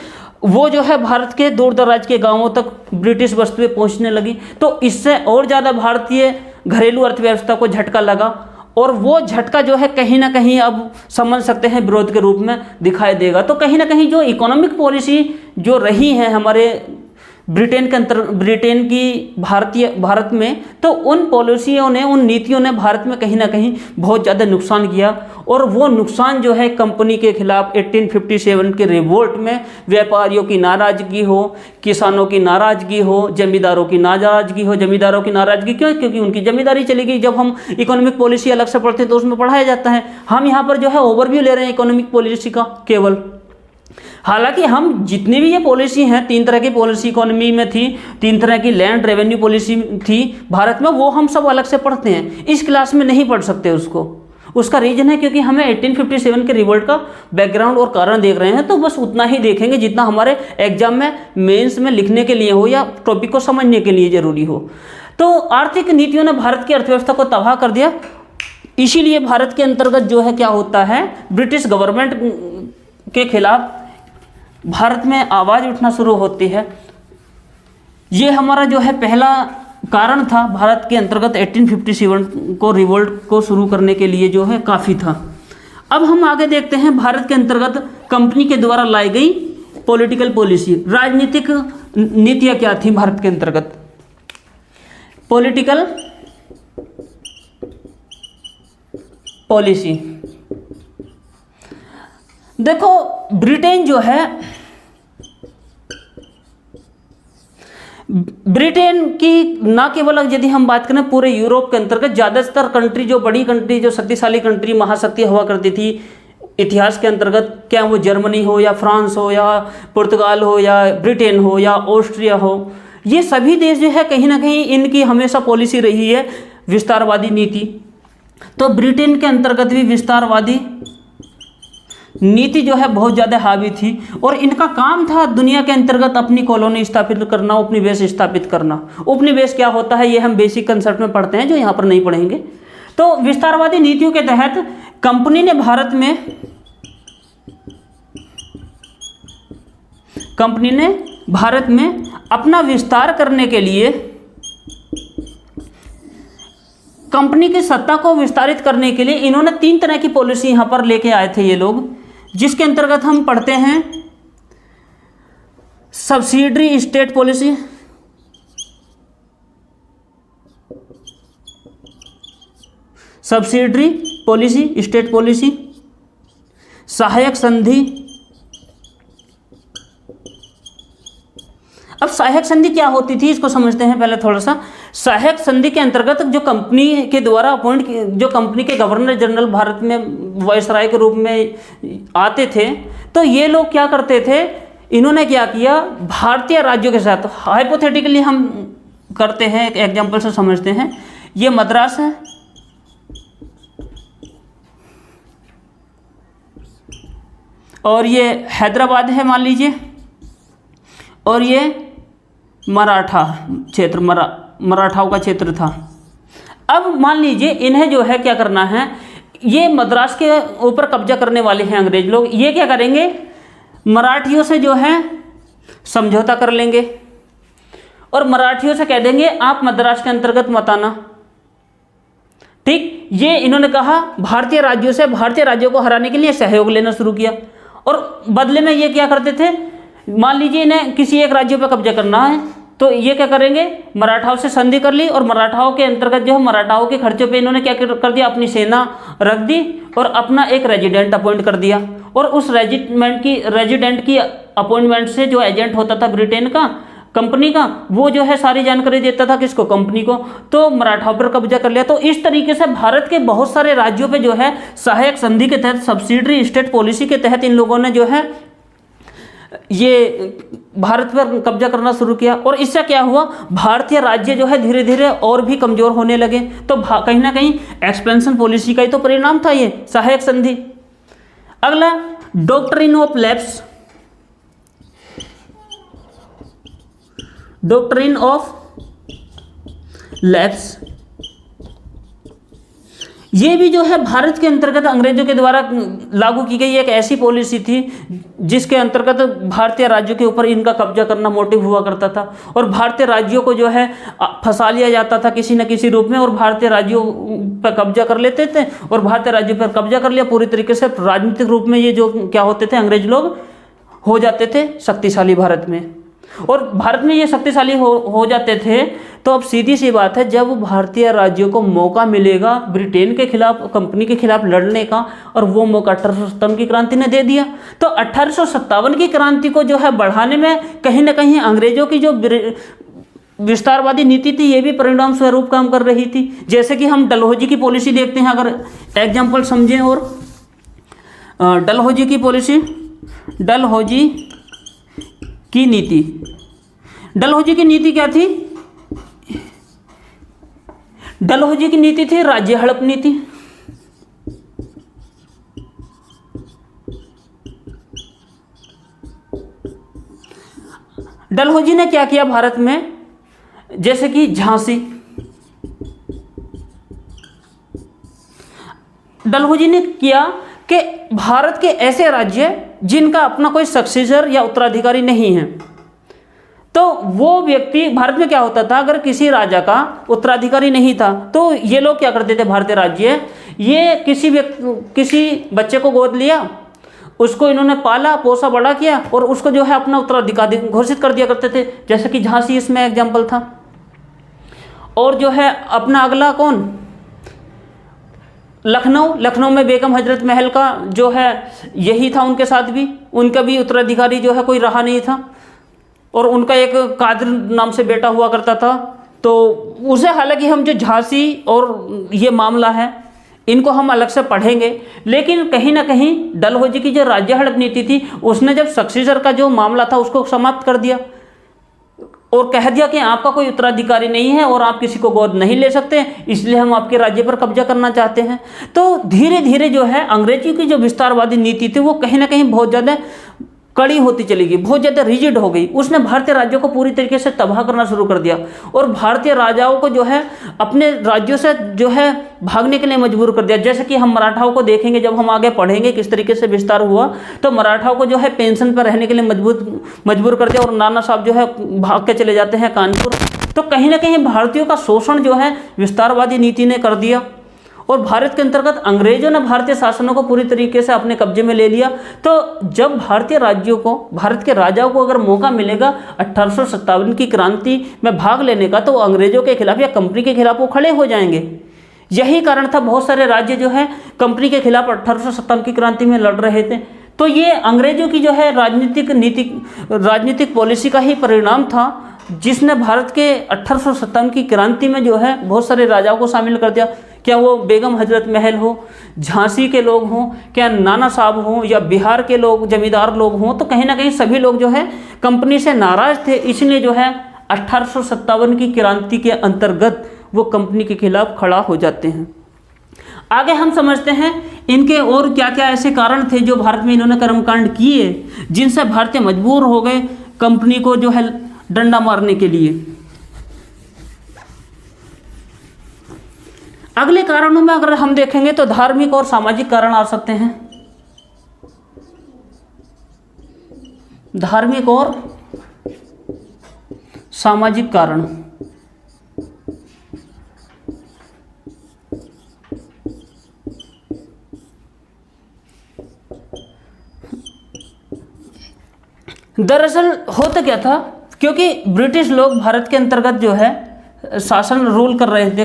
वो जो है भारत के दूर दराज के गांवों तक ब्रिटिश वस्तुएं पहुंचने लगी। तो इससे और ज़्यादा भारतीय घरेलू अर्थव्यवस्था को झटका लगा, और वो झटका जो है कहीं ना कहीं अब समझ सकते हैं विरोध के रूप में दिखाई देगा। तो कहीं ना कहीं जो इकोनॉमिक पॉलिसी जो रही है हमारे ब्रिटेन की भारत में, तो उन पॉलिसियों ने, उन नीतियों ने भारत में कहीं ना कहीं बहुत ज़्यादा नुकसान किया। और वो नुकसान जो है कंपनी के खिलाफ 1857 के रिवोल्ट में व्यापारियों की नाराज़गी हो, किसानों की नाराज़गी हो, जमींदारों की नाराज़गी हो। जमींदारों की नाराज़गी क्यों? क्योंकि उनकी जमींदारी चली गई। जब हम इकोनॉमिक पॉलिसी अलग से पढ़ते हैं तो उसमें पढ़ाया जाता है। हम यहाँ पर जो है ओवरव्यू ले रहे हैं इकोनॉमिक पॉलिसी का केवल। हालांकि हम जितनी भी ये पॉलिसी हैं, 3 तरह की पॉलिसी इकोनॉमी में थी, 3 तरह की लैंड रेवेन्यू पॉलिसी थी भारत में, वो हम सब अलग से पढ़ते हैं। इस क्लास में नहीं पढ़ सकते उसको। उसका रीजन है क्योंकि हमें 1857 के रिवोल्ट का बैकग्राउंड और कारण देख रहे हैं, तो बस उतना ही देखेंगे जितना हमारे एग्जाम में, मेंस में लिखने के लिए हो या टॉपिक को समझने के लिए जरूरी हो। तो आर्थिक नीतियों ने भारत की अर्थव्यवस्था को तबाह कर दिया। इसीलिए भारत के अंतर्गत जो है क्या होता है, ब्रिटिश गवर्नमेंट के खिलाफ भारत में आवाज़ उठना शुरू होती है। ये हमारा जो है पहला कारण था भारत के अंतर्गत 1857 को रिवोल्ट को शुरू करने के लिए जो है काफ़ी था। अब हम आगे देखते हैं भारत के अंतर्गत कंपनी के द्वारा लाई गई पॉलिटिकल पॉलिसी, राजनीतिक नीतियाँ क्या थी भारत के अंतर्गत। पॉलिटिकल पॉलिसी, देखो ब्रिटेन जो है, ब्रिटेन की ना केवल यदि हम बात करें पूरे यूरोप के अंतर्गत ज़्यादातर कंट्री, जो बड़ी कंट्री, जो शक्तिशाली कंट्री, महाशक्ति हुआ करती थी इतिहास के अंतर्गत, क्या वो जर्मनी हो या फ्रांस हो या पुर्तगाल हो या ब्रिटेन हो या ऑस्ट्रिया हो, ये सभी देश जो है कहीं ना कहीं इनकी हमेशा पॉलिसी रही है विस्तारवादी नीति। तो ब्रिटेन के अंतर्गत भी विस्तारवादी नीति जो है बहुत ज़्यादा हावी थी, और इनका काम था दुनिया के अंतर्गत अपनी कॉलोनी स्थापित करना, उपनिवेश स्थापित करना। उपनिवेश क्या होता है ये हम बेसिक कंसेप्ट में पढ़ते हैं, जो यहाँ पर नहीं पढ़ेंगे। तो विस्तारवादी नीतियों के तहत कंपनी ने भारत में अपना विस्तार करने के लिए, कंपनी की सत्ता को विस्तारित करने के लिए इन्होंने 3 तरह की पॉलिसी यहाँ पर लेके आए थे ये लोग, जिसके अंतर्गत हम पढ़ते हैं subsidiary state policy, subsidiary policy, state policy, सहायक संधि। अब सहायक संधि क्या होती थी इसको समझते हैं पहले थोड़ा सा। सहायक संधि के अंतर्गत जो कंपनी के द्वारा जो कंपनी के गवर्नर जनरल भारत में वायसराय के रूप में आते थे, तो ये लोग क्या करते थे, इन्होंने क्या किया, भारतीय राज्यों के साथ, हाइपोथेटिकली हम करते हैं, एक एग्जांपल से समझते हैं। ये मद्रास है, और ये हैदराबाद है मान लीजिए, और ये मराठा क्षेत्र, मराठाओं का क्षेत्र था। अब मान लीजिए इन्हें जो है क्या करना है, ये मद्रास के ऊपर कब्जा करने वाले हैं अंग्रेज लोग। ये क्या करेंगे, मराठियों से जो है समझौता कर लेंगे और मराठियों से कह देंगे आप मद्रास के अंतर्गत मत आना। ठीक, ये इन्होंने कहा, भारतीय राज्यों से, भारतीय राज्यों को हराने के लिए सहयोग लेना शुरू किया। और बदले में ये क्या करते थे, मान लीजिए इन्हें किसी एक राज्य पर कब्जा करना है, तो ये क्या करेंगे, मराठाओं से संधि कर ली, और मराठाओं के अंतर्गत जो है मराठाओं के खर्चों पे इन्होंने क्या कर दिया, अपनी सेना रख दी और अपना एक रेजिडेंट अपॉइंट कर दिया। और उस रेजिडेंट की अपॉइंटमेंट से जो एजेंट होता था ब्रिटेन का, कंपनी का, वो जो है सारी जानकारी देता था किसको, कंपनी को। तो मराठाओं पर कब्जा कर लिया। तो इस तरीके से भारत के बहुत सारे राज्यों पे जो है सहायक संधि के तहत, सब्सिडरी स्टेट पॉलिसी के तहत इन लोगों ने जो है ये भारत पर कब्जा करना शुरू किया। और इससे क्या हुआ, भारतीय राज्य जो है धीरे धीरे और भी कमजोर होने लगे। तो कहीं ना कहीं एक्सपेंशन पॉलिसी का ही तो परिणाम था ये सहायक संधि। अगला, doctrine of lapse. Doctrine of lapse. ये भी जो है भारत के अंतर्गत अंग्रेजों के द्वारा लागू की गई एक ऐसी पॉलिसी थी जिसके अंतर्गत भारतीय राज्यों के ऊपर इनका कब्जा करना मोटिव हुआ करता था, और भारतीय राज्यों को जो है फंसा लिया जाता था किसी न किसी रूप में, और भारतीय राज्यों पर कब्जा कर लेते थे, और भारतीय राज्यों पर कब्जा कर लिया पूरी तरीके से राजनीतिक रूप में ये जो क्या होते थे, अंग्रेज लोग हो जाते थे शक्तिशाली भारत में। और भारत में ये शक्तिशाली हो जाते थे, तो अब सीधी सी बात है, जब भारतीय राज्यों को मौका मिलेगा ब्रिटेन के खिलाफ, कंपनी के खिलाफ लड़ने का, और वो मौका 1857 की क्रांति ने दे दिया, तो 1857 की क्रांति को जो है बढ़ाने में कहीं ना कहीं अंग्रेजों की जो विस्तारवादी नीति थी ये भी परिणाम स्वरूप काम कर रही थी। जैसे कि हम डलहौजी की पॉलिसी देखते हैं, अगर एग्जाम्पल समझें, और डलहौजी की पॉलिसी, डलहौजी की नीति, डलहौजी की नीति क्या थी? डलहौजी की नीति थी राज्य हड़प नीति। डलहौजी ने क्या किया भारत में? जैसे कि झांसी, डलहौजी ने किया कि भारत के ऐसे राज्य जिनका अपना कोई सक्सेसर या उत्तराधिकारी नहीं है, तो वो व्यक्ति, भारत में क्या होता था, अगर किसी राजा का उत्तराधिकारी नहीं था तो ये लोग क्या करते थे, भारतीय राज्य, ये किसी बच्चे को गोद लिया, उसको इन्होंने पाला पोसा बड़ा किया, और उसको जो है अपना उत्तराधिकारी घोषित कर दिया करते थे। जैसे कि झांसी इसमें एग्जाम्पल था। और जो है अपना अगला कौन, लखनऊ में बेगम हजरत महल का जो है यही था, उनके साथ भी उनका भी उत्तराधिकारी जो है कोई रहा नहीं था, और उनका एक कादर नाम से बेटा हुआ करता था। तो उसे, हालांकि हम जो झांसी और ये मामला है इनको हम अलग से पढ़ेंगे, लेकिन कहीं ना कहीं डलहौजी की जो राज्य हड़प नीति थी उसने जब सक्सेसर का जो मामला था उसको समाप्त कर दिया, और कह दिया कि आपका कोई उत्तराधिकारी नहीं है और आप किसी को गोद नहीं ले सकते, इसलिए हम आपके राज्य पर कब्जा करना चाहते हैं। तो धीरे धीरे जो है अंग्रेजी की जो विस्तारवादी नीति थी वो कहीं ना कहीं बहुत ज़्यादा कड़ी होती चली गई, बहुत ज़्यादा रिजिड हो गई। उसने भारतीय राज्यों को पूरी तरीके से तबाह करना शुरू कर दिया, और भारतीय राजाओं को जो है अपने राज्यों से जो है भागने के लिए मजबूर कर दिया। जैसे कि हम मराठाओं को देखेंगे, जब हम आगे पढ़ेंगे किस तरीके से विस्तार हुआ, तो मराठाओं को जो है पेंशन पर रहने के लिए मजबूर कर दिया, और नाना साहब जो है भाग के चले जाते हैं कानपुर। तो कहीं ना कहीं भारतीयों का शोषण जो है विस्तारवादी नीति ने कर दिया, और भारत के अंतर्गत अंग्रेजों ने भारतीय शासनों को पूरी तरीके से अपने कब्जे में ले लिया। तो जब भारतीय राज्यों को, भारत के राजाओं को अगर मौका मिलेगा 1857 की क्रांति में भाग लेने का, तो अंग्रेजों के खिलाफ या कंपनी के खिलाफ वो खड़े हो जाएंगे। यही कारण था बहुत सारे राज्य जो है कंपनी के खिलाफ 1857 की क्रांति में लड़ रहे थे। तो ये अंग्रेजों की जो है राजनीतिक पॉलिसी का ही परिणाम था, जिसने भारत के 1857 की क्रांति में जो है बहुत सारे राजाओं को शामिल कर दिया। क्या वो बेगम हजरत महल हो, झांसी के लोग हों, क्या नाना साहब हों, या बिहार के लोग जमींदार लोग हों, तो कहीं ना कहीं सभी लोग जो है कंपनी से नाराज थे। इसलिए जो है 1857 की क्रांति के अंतर्गत वो कंपनी के खिलाफ खड़ा हो जाते हैं। आगे हम समझते हैं इनके और क्या क्या ऐसे कारण थे जो भारत में इन्होंने कर्मकांड किए, जिनसे भारतीय मजबूर हो गए कंपनी को जो है डंडा मारने के लिए। अगले कारणों में अगर हम देखेंगे तो धार्मिक और सामाजिक कारण आ सकते हैं। धार्मिक और सामाजिक कारण। दरअसल होता क्या था, क्योंकि ब्रिटिश लोग भारत के अंतर्गत जो है शासन रूल कर रहे थे,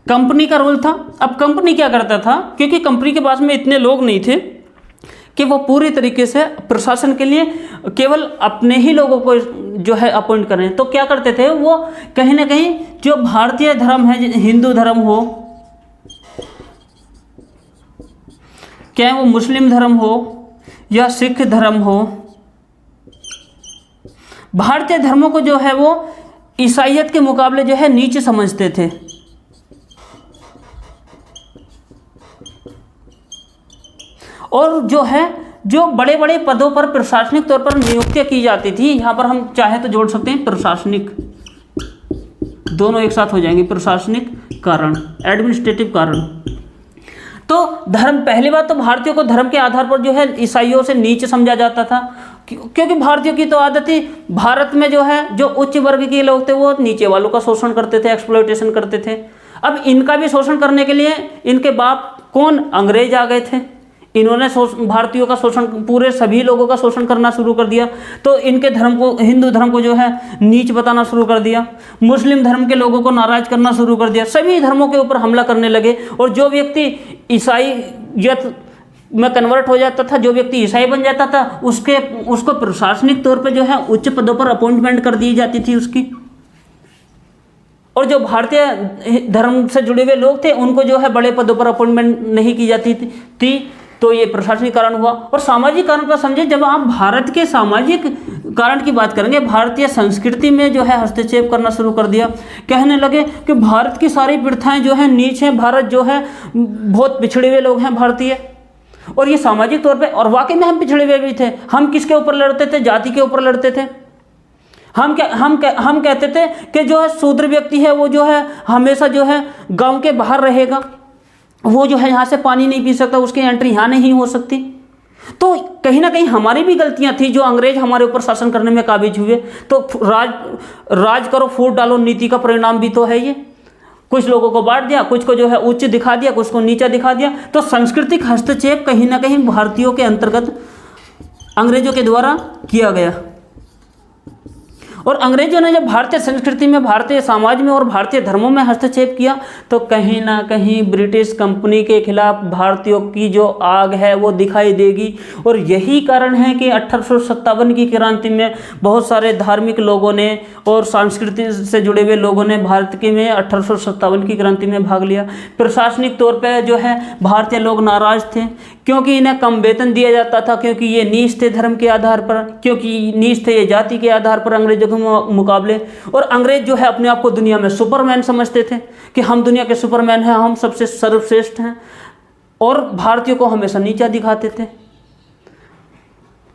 कंपनी का रूल था। अब कंपनी क्या करता था, क्योंकि कंपनी के पास में इतने लोग नहीं थे कि वो पूरी तरीके से प्रशासन के लिए केवल अपने ही लोगों को जो है अपॉइंट करें, तो क्या करते थे वो कहीं ना कहीं जो भारतीय धर्म है, हिंदू धर्म हो, क्या वो मुस्लिम धर्म हो या सिख धर्म हो, भारतीय धर्मों को जो है वो ईसाइयत के मुकाबले जो है नीचे समझते थे। और जो है जो बड़े बड़े पदों पर प्रशासनिक तौर पर नियुक्तियां की जाती थी, यहाँ पर हम चाहे तो जोड़ सकते हैं प्रशासनिक, दोनों एक साथ हो जाएंगे, प्रशासनिक कारण, एडमिनिस्ट्रेटिव कारण। तो धर्म, पहली बात तो भारतीयों को धर्म के आधार पर जो है ईसाइयों से नीचे समझा जाता था, क्योंकि भारतीयों की तो आदत थी, भारत में जो है जो उच्च वर्ग के लोग थे वो नीचे वालों का शोषण करते थे, एक्सप्लॉयटेशन करते थे। अब इनका भी शोषण करने के लिए इनके बाप कौन, अंग्रेज आ गए थे। इन्होंने भारतीयों का शोषण, पूरे सभी लोगों का शोषण करना शुरू कर दिया। तो इनके धर्म को, हिंदू धर्म को जो है नीच बताना शुरू कर दिया, मुस्लिम धर्म के लोगों को नाराज करना शुरू कर दिया, सभी धर्मों के ऊपर हमला करने लगे। और जो व्यक्ति ईसाईयत में कन्वर्ट हो जाता था, जो व्यक्ति ईसाई बन जाता था, उसको प्रशासनिक तौर पर जो है उच्च पदों पर अपॉइंटमेंट कर दी जाती थी उसकी। और जो भारतीय धर्म से जुड़े हुए लोग थे उनको जो है बड़े पदों पर अपॉइंटमेंट नहीं की जाती थी। तो ये प्रशासनिक कारण हुआ। और सामाजिक कारण का समझे, जब आप भारत के सामाजिक कारण की बात करेंगे, भारतीय संस्कृति में जो है हस्तक्षेप करना शुरू कर दिया। कहने लगे कि भारत की सारी प्रथाएं जो है नीच हैं, भारत जो है बहुत पिछड़े हुए लोग हैं भारतीय। और ये सामाजिक तौर पे, और वाकई में हम पिछड़े हुए भी थे। हम किसके ऊपर लड़ते थे? जाति के ऊपर लड़ते थे। हम कहते थे कि जो है शूद्र व्यक्ति है वो जो है हमेशा जो है गांव के बाहर रहेगा, वो जो है यहाँ से पानी नहीं पी सकता, उसकी एंट्री यहाँ नहीं हो सकती। तो कहीं ना कहीं हमारी भी गलतियां थी, जो अंग्रेज हमारे ऊपर शासन करने में काबिज हुए। तो राज करो फूट डालो नीति का परिणाम भी तो है ये। कुछ लोगों को बांट दिया, कुछ को जो है उच्च दिखा दिया, कुछ को नीचा दिखा दिया। तो सांस्कृतिक हस्तक्षेप कहीं ना कहीं भारतीयों के अंतर्गत अंग्रेजों के द्वारा किया गया। और अंग्रेजों ने जब भारतीय संस्कृति में, भारतीय समाज में और भारतीय धर्मों में हस्तक्षेप किया, तो कहीं ना कहीं ब्रिटिश कंपनी के खिलाफ भारतीयों की जो आग है वो दिखाई देगी। और यही कारण है कि 1857 की क्रांति में बहुत सारे धार्मिक लोगों ने और संस्कृति से जुड़े हुए लोगों ने भारत के में 1857 की क्रांति में भाग लिया। प्रशासनिक तौर पर जो है भारतीय लोग नाराज थे, क्योंकि इन्हें कम वेतन दिया जाता था, क्योंकि ये नीच थे धर्म के आधार पर, क्योंकि नीच थे ये जाति के आधार पर अंग्रेजों के मुकाबले। और अंग्रेज जो है अपने आप को दुनिया में सुपरमैन समझते थे कि हम दुनिया के सुपरमैन हैं, हम सबसे सर्वश्रेष्ठ हैं, और भारतीयों को हमेशा नीचा दिखाते थे।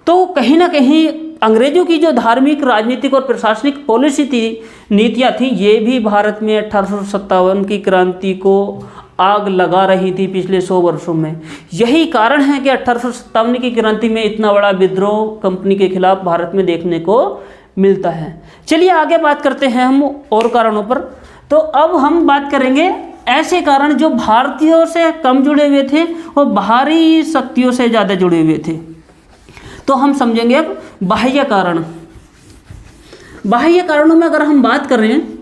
तो कहीं ना कहीं अंग्रेजों की जो धार्मिक, राजनीतिक और प्रशासनिक पॉलिसी थी, नीतियाँ थी, ये भी भारत में 1857 की क्रांति को आग लगा रही थी पिछले 100 वर्षों में। यही कारण है कि 1857 की क्रांति में इतना बड़ा विद्रोह कंपनी के खिलाफ भारत में देखने को मिलता है। चलिए आगे बात करते हैं हम और कारणों पर। तो अब हम बात करेंगे ऐसे कारण जो भारतीयों से कम जुड़े हुए थे और बाहरी शक्तियों से ज़्यादा जुड़े हुए थे। तो हम समझेंगे अब बाह्य कारण। बाह्य कारणों में अगर हम बात कर रहे हैं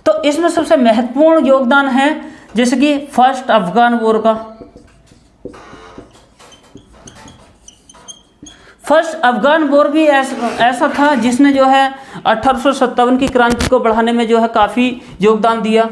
तो इसमें सबसे महत्वपूर्ण योगदान है जैसे कि फर्स्ट अफगान वॉर का। फर्स्ट अफगान वॉर भी ऐसा था जिसने जो है 1857 की क्रांति को बढ़ाने में जो है काफ़ी योगदान दिया।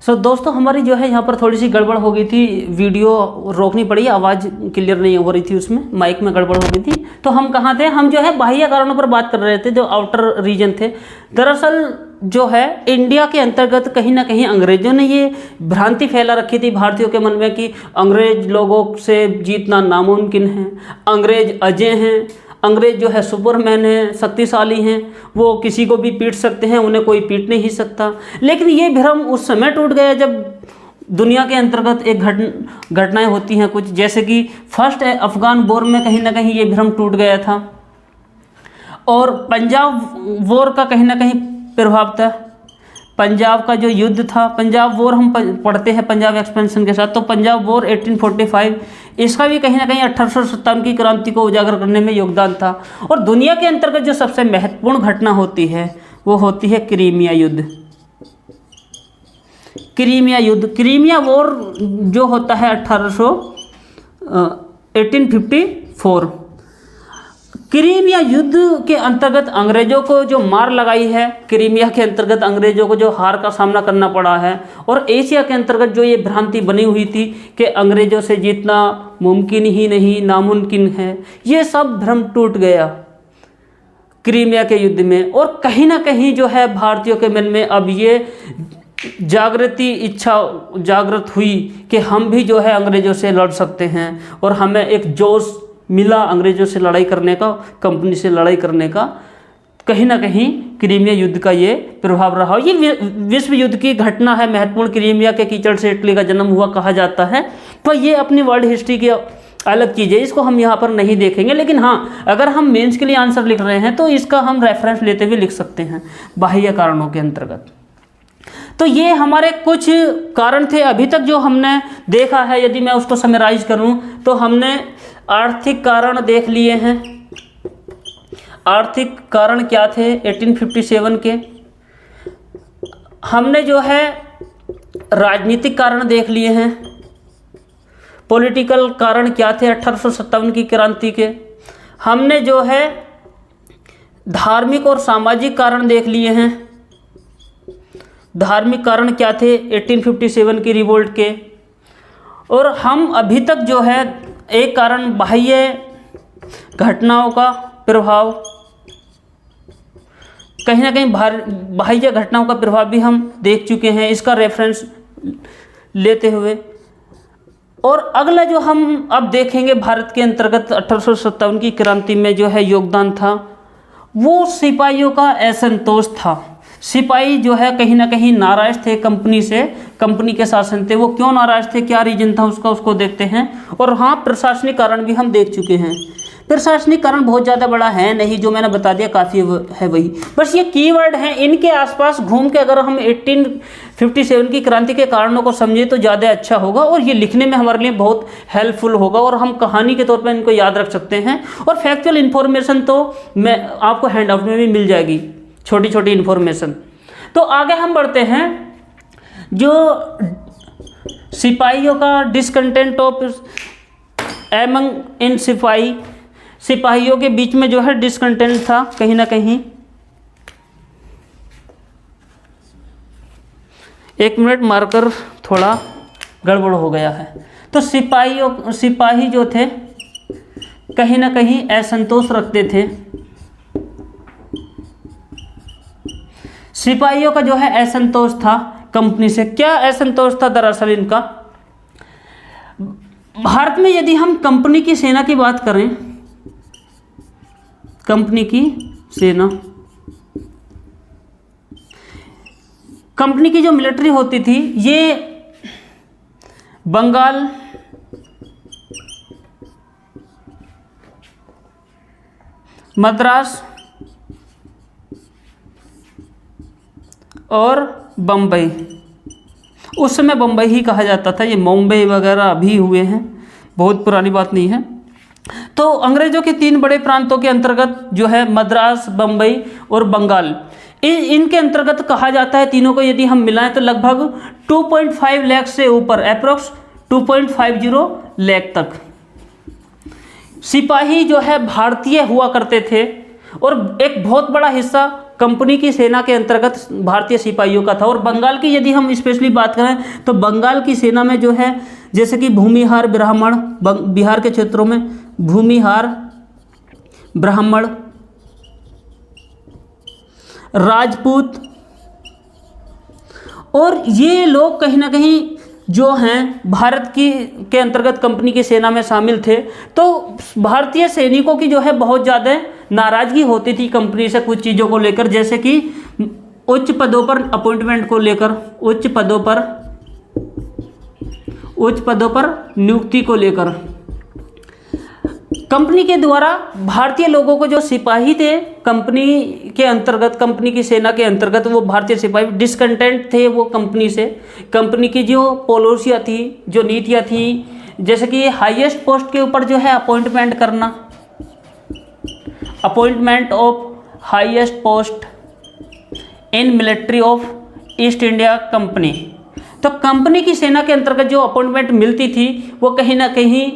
दोस्तों हमारी जो है यहाँ पर थोड़ी सी गड़बड़ हो गई थी, वीडियो रोकनी पड़ी, आवाज़ क्लियर नहीं हो रही थी, उसमें माइक में गड़बड़ हो गई थी। तो हम कहाँ थे? हम जो है बाह्य कारणों पर बात कर रहे थे, जो आउटर रीजन थे। दरअसल जो है इंडिया के अंतर्गत कहीं ना कहीं अंग्रेजों ने ये भ्रांति फैला रखी थी भारतीयों के मन में कि अंग्रेज लोगों से जीतना नामुमकिन है, अंग्रेज अजय हैं, अंग्रेज जो है सुपरमैन हैं, शक्तिशाली हैं, वो किसी को भी पीट सकते हैं, उन्हें कोई पीट नहीं सकता। लेकिन ये भ्रम उस समय टूट गया जब दुनिया के अंतर्गत एक घटनाएं होती हैं कुछ, जैसे कि फर्स्ट अफगान वॉर में कहीं ना कहीं ये भ्रम टूट गया था। और पंजाब वॉर का कहीं ना कहीं प्रभाव था। पंजाब का जो युद्ध था, पंजाब वॉर हम पढ़ते हैं पंजाब एक्सपेंशन के साथ, तो पंजाब वॉर 1845, इसका भी कहीं ना कहीं 1857 की क्रांति को उजागर करने में योगदान था। और दुनिया के अंतर्गत जो सबसे महत्वपूर्ण घटना होती है वो होती है क्रीमिया युद्ध। क्रीमिया युद्ध, क्रीमिया वॉर जो होता है 1854। क्रीमिया युद्ध के अंतर्गत अंग्रेजों को जो मार लगाई है, क्रीमिया के अंतर्गत अंग्रेजों को जो हार का सामना करना पड़ा है, और एशिया के अंतर्गत जो ये भ्रांति बनी हुई थी कि अंग्रेजों से जीतना मुमकिन ही नहीं, नामुमकिन है, ये सब भ्रम टूट गया क्रीमिया के युद्ध में। और कहीं ना कहीं जो है भारतीयों के मन में अब ये इच्छा जागृत हुई कि हम भी जो है अंग्रेज़ों से लड़ सकते हैं, और हमें एक जोश मिला अंग्रेज़ों से लड़ाई करने का, कंपनी से लड़ाई करने का। कहीं ना कहीं क्रीमिया युद्ध का ये प्रभाव रहा। ये विश्व युद्ध की घटना है महत्वपूर्ण। क्रीमिया के कीचड़ से इटली का जन्म हुआ कहा जाता है। तो ये अपनी वर्ल्ड हिस्ट्री की अलग चीज़ है, इसको हम यहाँ पर नहीं देखेंगे। लेकिन हाँ, अगर हम मेंस के लिए आंसर लिख रहे हैं तो इसका हम रेफरेंस लेते हुए लिख सकते हैं बाह्य कारणों के अंतर्गत। तो ये हमारे कुछ कारण थे अभी तक जो हमने देखा है। यदि मैं उसको समराइज करूं तो हमने आर्थिक कारण देख लिए हैं। आर्थिक कारण क्या थे 1857 के। हमने जो है राजनीतिक कारण देख लिए हैं। पॉलिटिकल कारण क्या थे 1857 की क्रांति के। हमने जो है धार्मिक और सामाजिक कारण देख लिए हैं। धार्मिक कारण क्या थे 1857 की रिवोल्ट के। और हम अभी तक जो है एक कारण बाह्य घटनाओं का प्रभाव, कहीं ना कहीं बाह्य घटनाओं का प्रभाव भी हम देख चुके हैं, इसका रेफरेंस लेते हुए। और अगला जो हम अब देखेंगे भारत के अंतर्गत 1857 की क्रांति में जो है योगदान था, वो सिपाहियों का असंतोष था। सिपाही जो है कहीं ना कहीं नाराज थे कंपनी से, कंपनी के शासन थे। वो क्यों नाराज थे, क्या रीजन था उसको देखते हैं। और हाँ, प्रशासनिक कारण भी हम देख चुके हैं। प्रशासनिक कारण बहुत ज़्यादा बड़ा है नहीं, जो मैंने बता दिया काफ़ी है वही। बस ये कीवर्ड हैं, इनके आसपास घूम के अगर हम 1857 की क्रांति के कारणों को समझें तो ज़्यादा अच्छा होगा, और ये लिखने में हमारे लिए बहुत हेल्पफुल होगा, और हम कहानी के तौर पर इनको याद रख सकते हैं। और फैक्चुअल इन्फॉर्मेशन तो मैं आपको हैंड आउट में भी मिल जाएगी, छोटी छोटी इन्फॉर्मेशन। तो आगे हम बढ़ते हैं। जो सिपाहियों का डिसकंटेंट ऑफ एमंग इन सिपाहियों के बीच में जो है डिसकंटेंट था कहीं ना कहीं। एक मिनट, मार्कर थोड़ा गड़बड़ हो गया है। तो सिपाही जो थे कहीं ना कहीं असंतोष रखते थे। सिपाहियों का जो है असंतोष था कंपनी से। क्या असंतोष था दरअसल इनका? भारत में यदि हम कंपनी की सेना की बात करें, कंपनी की सेना, कंपनी की जो मिलिट्री होती थी, ये बंगाल, मद्रास और बम्बई, उस समय बम्बई ही कहा जाता था। ये मुंबई वगैरह अभी हुए हैं, बहुत पुरानी बात नहीं है। तो अंग्रेजों के 3 बड़े प्रांतों के अंतर्गत जो है मद्रास, बम्बई और बंगाल, इनके अंतर्गत कहा जाता है। तीनों को यदि हम मिलाएं तो लगभग 2.5 लाख से ऊपर, अप्रोक्स 2.50 लाख तक सिपाही जो है भारतीय हुआ करते थे। और एक बहुत बड़ा हिस्सा कंपनी की सेना के अंतर्गत भारतीय सिपाहियों का था। और बंगाल की यदि हम स्पेशली बात करें तो बंगाल की सेना में जो है जैसे कि भूमिहार ब्राह्मण, बिहार के क्षेत्रों में भूमिहार ब्राह्मण, राजपूत, और ये लोग कहीं ना कहीं जो हैं भारत के अंतर्गत कंपनी की सेना में शामिल थे। तो भारतीय सैनिकों की जो है बहुत ज़्यादा नाराज़गी होती थी कंपनी से कुछ चीज़ों को लेकर, जैसे कि उच्च पदों पर अपॉइंटमेंट को लेकर, उच्च पदों पर नियुक्ति को लेकर। कंपनी के द्वारा भारतीय लोगों को, जो सिपाही थे कंपनी के अंतर्गत, कंपनी की सेना के अंतर्गत, वो भारतीय सिपाही डिसकंटेंट थे वो कंपनी से। कंपनी की जो पॉलिसियाँ थी, जो नीतियाँ थी, जैसे कि हाईएस्ट पोस्ट के ऊपर जो है अपॉइंटमेंट करना, appointment of highest post in military of east India company. तो कंपनी की सेना के अंतर्गत जो अपॉइंटमेंट मिलती थी वो कहीं ना कहीं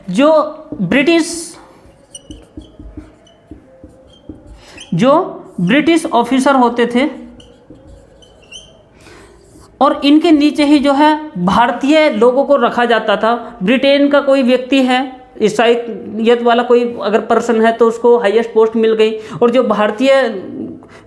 जो ब्रिटिश ऑफिसर होते थे, और इनके नीचे ही जो है भारतीय लोगों को रखा जाता था। ब्रिटेन का कोई व्यक्ति है, ईसाईयत वाला कोई अगर पर्सन है तो उसको हाईएस्ट पोस्ट मिल गई, और जो भारतीय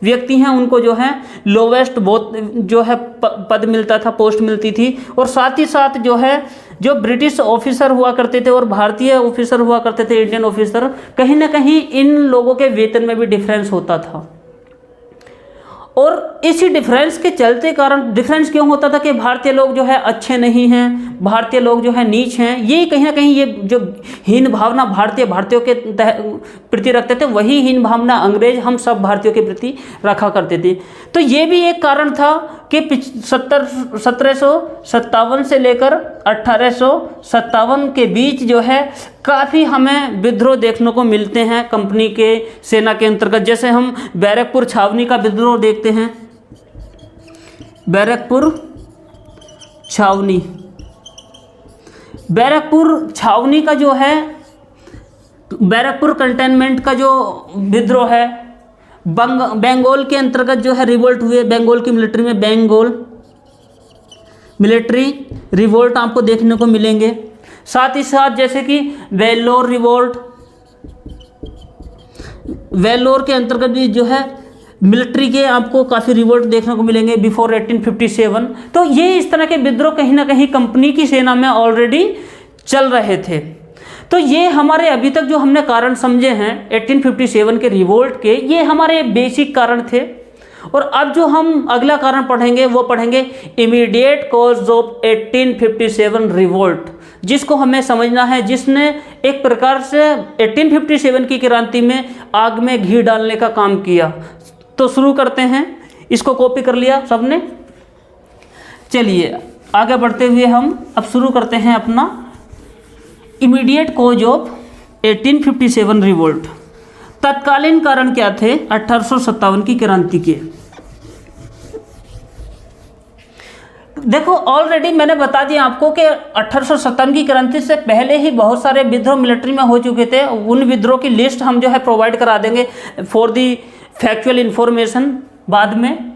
व्यक्ति हैं उनको जो है लोवेस्ट बहुत जो है पद मिलता था, पोस्ट मिलती थी। और साथ ही साथ जो है जो ब्रिटिश ऑफिसर हुआ करते थे और भारतीय ऑफिसर हुआ करते थे, इंडियन ऑफिसर, कहीं ना कहीं इन लोगों के वेतन में भी डिफरेंस होता था। और इसी डिफरेंस के चलते कारण, डिफरेंस क्यों होता था कि भारतीय लोग जो है अच्छे नहीं हैं, भारतीय लोग जो है नीच हैं, ये कहीं ना कहीं ये जो हीन भावना भारतीयों के प्रति रखते थे, वही हीन भावना अंग्रेज हम सब भारतीयों के प्रति रखा करते थे। तो ये भी एक कारण था कि 1757 से लेकर 1857 के बीच जो है काफ़ी हमें विद्रोह देखने को मिलते हैं कंपनी के सेना के अंतर्गत। जैसे हम बैरकपुर छावनी का विद्रोह देखते हैं, बैरकपुर छावनी का जो है, बैरकपुर कंटेनमेंट का जो विद्रोह है, बंगाल के अंतर्गत जो है रिवोल्ट हुए, बंगाल की मिलिट्री में बंगाल मिलिट्री रिवोल्ट आपको देखने को मिलेंगे। साथ ही साथ जैसे कि वेल्लोर रिवोल्ट, वेल्लोर के अंतर्गत भी जो है मिलिट्री के आपको काफ़ी रिवोल्ट देखने को मिलेंगे बिफोर 1857। तो ये इस तरह के विद्रोह कहीं ना कहीं कंपनी की सेना में ऑलरेडी चल रहे थे। तो ये हमारे अभी तक जो हमने कारण समझे हैं 1857 के रिवोल्ट के, ये हमारे बेसिक कारण थे। और अब जो हम अगला कारण पढ़ेंगे वो पढ़ेंगे इमीडिएट कॉज ऑफ 1857 रिवोल्ट, जिसको हमें समझना है, जिसने एक प्रकार से 1857 की क्रांति में आग में घी डालने का काम किया। तो शुरू करते हैं, इसको कॉपी कर लिया सबने। चलिए आगे बढ़ते हुए हम अब शुरू करते हैं अपना इमीडिएट कॉज ऑफ 1857 रिवोल्ट। तत्कालीन कारण क्या थे 1857 की क्रांति के? देखो ऑलरेडी मैंने बता दिया आपको कि 1857 की क्रांति से पहले ही बहुत सारे विद्रोह मिलिट्री में हो चुके थे। उन विद्रोह की लिस्ट हम जो है प्रोवाइड करा देंगे फॉर दी फैक्चुअल इंफॉर्मेशन बाद में।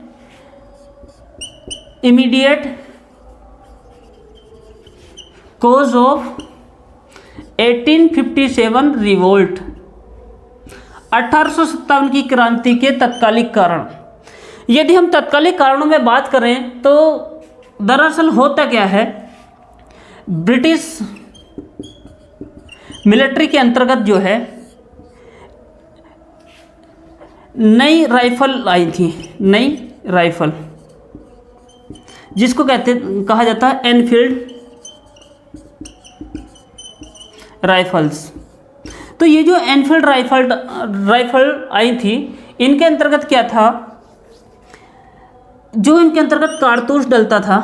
इमीडिएट कॉज ऑफ 1857 रिवोल्ट, 1857 की क्रांति के तत्कालिक कारण। यदि हम तत्कालिक कारणों में बात करें तो दरअसल होता क्या है, ब्रिटिश मिलिट्री के अंतर्गत जो है नई राइफल आई थी, नई राइफल जिसको कहा जाता है एनफील्ड राइफल्स। तो ये जो एनफील्ड राइफल आई थी, इनके अंतर्गत क्या था, जो इनके अंतर्गत कारतूस डलता था,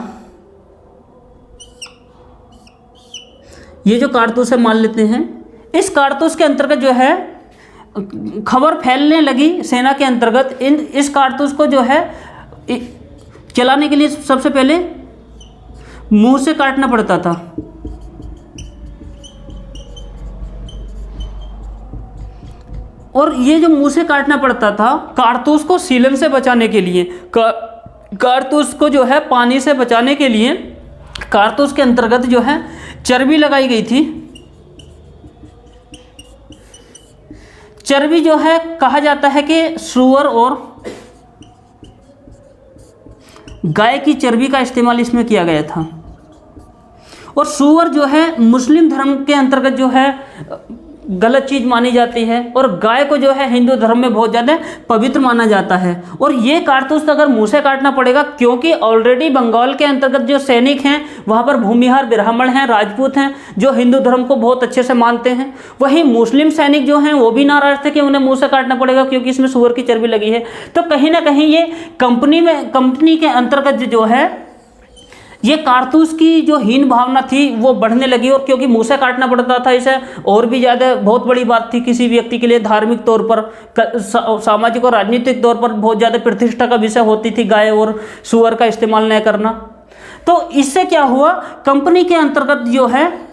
ये जो कारतूस है मान लेते हैं, इस कारतूस के अंतर्गत जो है खबर फैलने लगी सेना के अंतर्गत। इस कारतूस को जो है चलाने के लिए सबसे पहले मुंह से काटना पड़ता था। और ये जो मुंह से काटना पड़ता था कारतूस को सीलन से बचाने के लिए, कारतूस को जो है पानी से बचाने के लिए कारतूस के अंतर्गत जो है चर्बी लगाई गई थी। चर्बी जो है कहा जाता है कि सूअर और गाय की चर्बी का इस्तेमाल इसमें किया गया था। और सूअर जो है मुस्लिम धर्म के अंतर्गत जो है गलत चीज़ मानी जाती है, और गाय को जो है हिंदू धर्म में बहुत ज़्यादा पवित्र माना जाता है। और ये कारतूस अगर मुंह से काटना पड़ेगा, क्योंकि ऑलरेडी बंगाल के अंतर्गत जो सैनिक हैं वहाँ पर भूमिहार ब्राह्मण हैं, राजपूत हैं, जो हिंदू धर्म को बहुत अच्छे से मानते हैं। वहीं मुस्लिम सैनिक जो हैं वो भी नाराज थे कि उन्हें मुँह से काटना पड़ेगा क्योंकि इसमें सूअर की चर्बी लगी है। तो कहीं ना कहीं ये कंपनी के अंतर्गत जो है ये कारतूस की जो हीन भावना थी वो बढ़ने लगी। और क्योंकि मुंह से काटना पड़ता था इसे, और भी ज़्यादा बहुत बड़ी बात थी किसी व्यक्ति के लिए, धार्मिक तौर पर, सामाजिक और राजनीतिक तौर पर बहुत ज़्यादा प्रतिष्ठा का विषय होती थी गाय और सूअर का इस्तेमाल न करना। तो इससे क्या हुआ, कंपनी के अंतर्गत जो है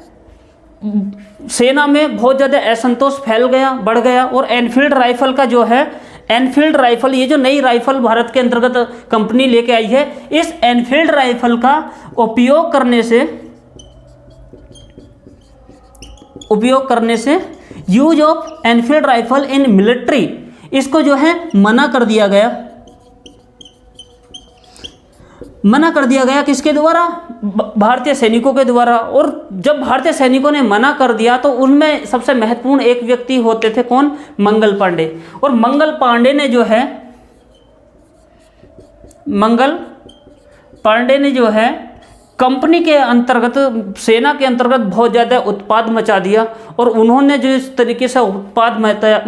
सेना में बहुत ज़्यादा असंतोष फैल गया, बढ़ गया। और एनफील्ड राइफल का जो है, एनफील्ड राइफल, ये जो नई राइफल भारत के अंतर्गत कंपनी लेके आई है, इस एनफील्ड राइफल का उपयोग करने से use of Enfield rifle in military, इसको जो है मना कर दिया गया। मना कर दिया गया, किसके द्वारा? भारतीय सैनिकों के द्वारा। और जब भारतीय सैनिकों ने मना कर दिया तो उनमें सबसे महत्वपूर्ण एक व्यक्ति होते थे, कौन? मंगल पांडे। और मंगल पांडे ने जो है कंपनी के अंतर्गत, सेना के अंतर्गत बहुत ज़्यादा उत्पाद मचा दिया। और उन्होंने जो इस तरीके से उत्पाद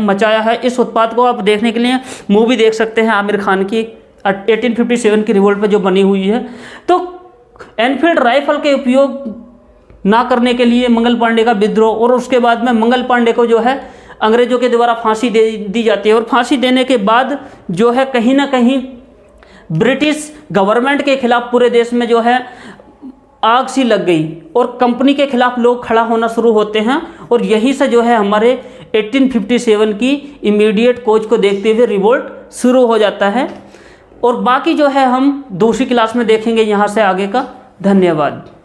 मचाया है, इस उत्पाद को आप देखने के लिए मूवी देख सकते हैं आमिर खान की 1857 की रिवोल्ट पे जो बनी हुई है। तो एनफील्ड राइफल के उपयोग ना करने के लिए मंगल पांडे का विद्रोह, और उसके बाद में मंगल पांडे को जो है अंग्रेजों के द्वारा फांसी दे दी जाती है। और फांसी देने के बाद जो है कहीं ना कहीं ब्रिटिश गवर्नमेंट के खिलाफ पूरे देश में जो है आग सी लग गई और कंपनी के खिलाफ लोग खड़ा होना शुरू होते हैं। और यहीं से जो है हमारे 1857 की इमीडिएट कॉज को देखते हुए रिवोल्ट शुरू हो जाता है। और बाकी जो है हम दूसरी क्लास में देखेंगे यहाँ से आगे का। धन्यवाद।